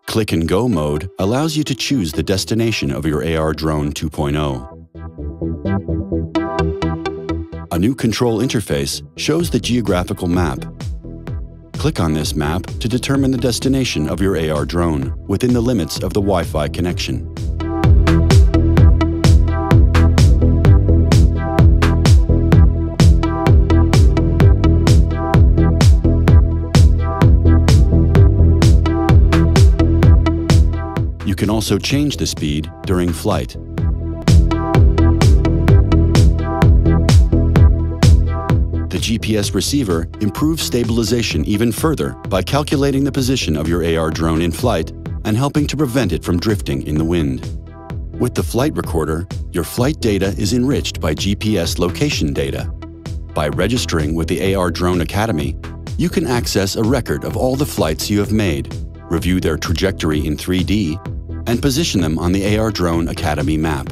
Click and Go mode allows you to choose the destination of your AR Drone 2.0. A new control interface shows the geographical map. Click on this map to determine the destination of your AR drone within the limits of the Wi-Fi connection. You can also change the speed during flight. The GPS receiver improves stabilization even further by calculating the position of your AR drone in flight and helping to prevent it from drifting in the wind. With the flight recorder, your flight data is enriched by GPS location data. By registering with the AR Drone Academy, you can access a record of all the flights you have made, review their trajectory in 3D, and position them on the AR Drone Academy map.